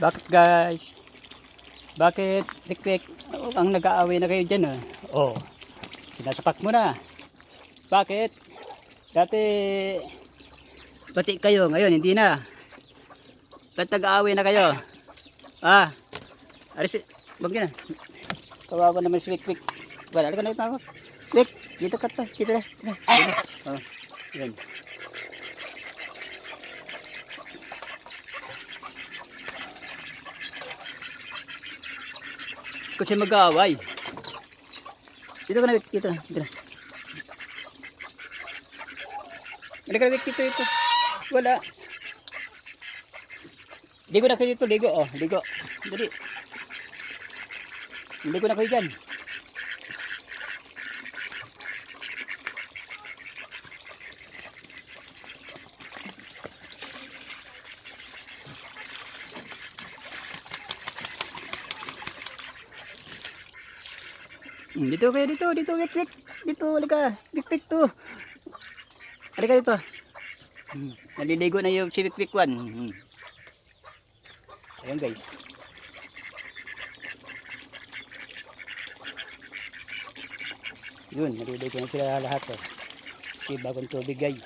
Bakit guys? Bakit Rikwek? Ang nag-aaway na kayo dyan oh. Sinasapak mo na. Bakit? Dati pati kayo, ngayon hindi na. Ba't nag-aaway na kayo? Aris, wag na. Kawawa naman si Rikwek. Wala ka na itawag. Rick, dito ka to. Dito na. Oh, yan. Kasi mag-aaway. Dito ka na, Rick. Dito na. Dito na. Halika na, Rick. Dito. Wala. Ligo na kayo dito. Ligo. Oh, ligo. Dali. Ligo na kayo dyan. Dito kayo, dito, Rick. Dito, halika. Rick, to. Halika dito. Naliligo na yung si Rick 1. Ayan guys. Yun, naliligo na sila lahat si bagong tubig guys.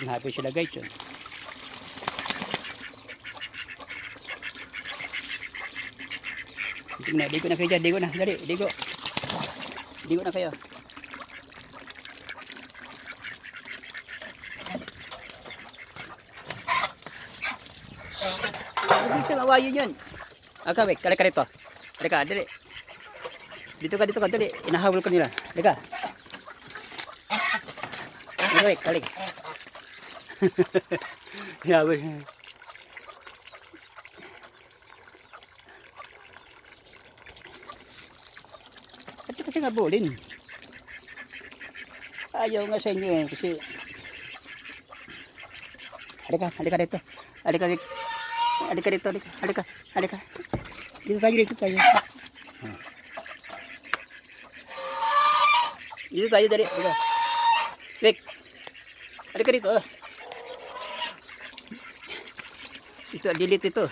Happy sila guys. Ligo na kayo dyan, ligo na, dali, ligo na kayo. Dito ang awayo yun. Wait, kalika rito. Halika, dali. Dito ka, dali, inahabol ko nila. Halika. Wait, kalik. Inahabol. Kasi ngabulin. Ayaw nga sa inyo kasi halika dito. Halika dito. Halika. Dito tayo. Dito tayo dali. Rick. Halika dito. Ito, dilit ito.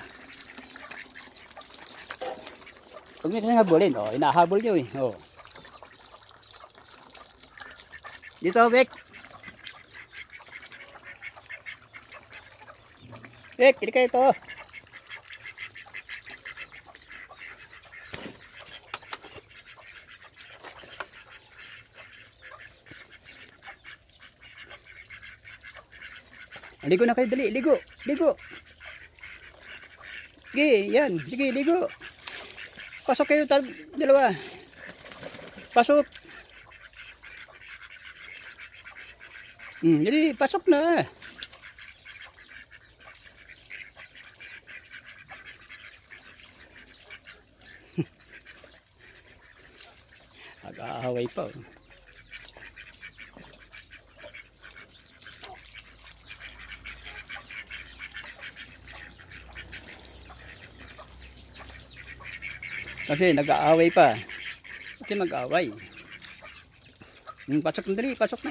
Huwag nyo na ngabulin. Inahabol nyo Dito, Rick. Rick, hindi kayo ito. Ligo na kayo, dali. Ligo. Sige, yan. Sige, ligo. Pasok kayo, dalawa. Pasok. Jadi pasok na.Ag-aaway pa. Kasi nag-aaway pa. Kasi mag-aaway. Pasok na dali, pasok.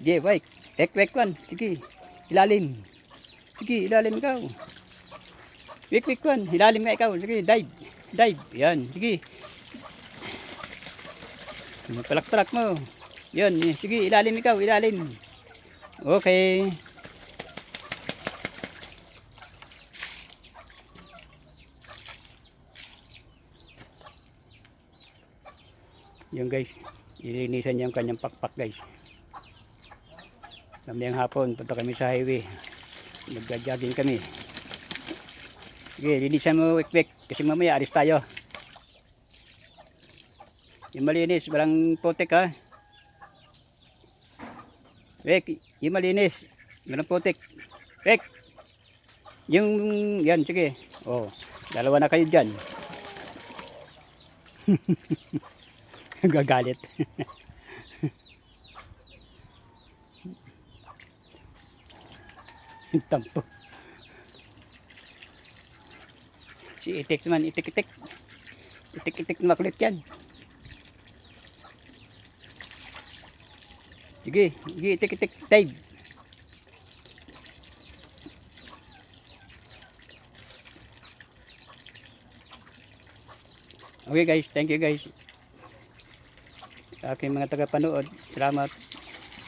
Sige, baik. Wek kan. Sige. Ilalim. Sige, ilalim ikaw. Wek kan. Ilalim nga ikaw. Sige, dive. Yan, sige. Palak mo. Yan, sige, ilalim ikaw, ilalim. Okay. Yung guys, ilinisan niya yung kanyang pakpak guys. Mamayang hapon, punta kami sa highway. Nag-jogging kami. Sige, linisan mo, Wek. Kasi mamaya alis tayo. Yung malinis, walang putik ha. Wek, yung malinis, walang putik. Wek, yung, yan, sige. Oh, dalawa na kayo dyan. Gagalit. Tampo. Si itik naman, itik-itik. Itik-itik na makulit yan. Sige, sige, itik-itik, dive. Okay guys, thank you guys. Sa aking mga tagapanood, salamat.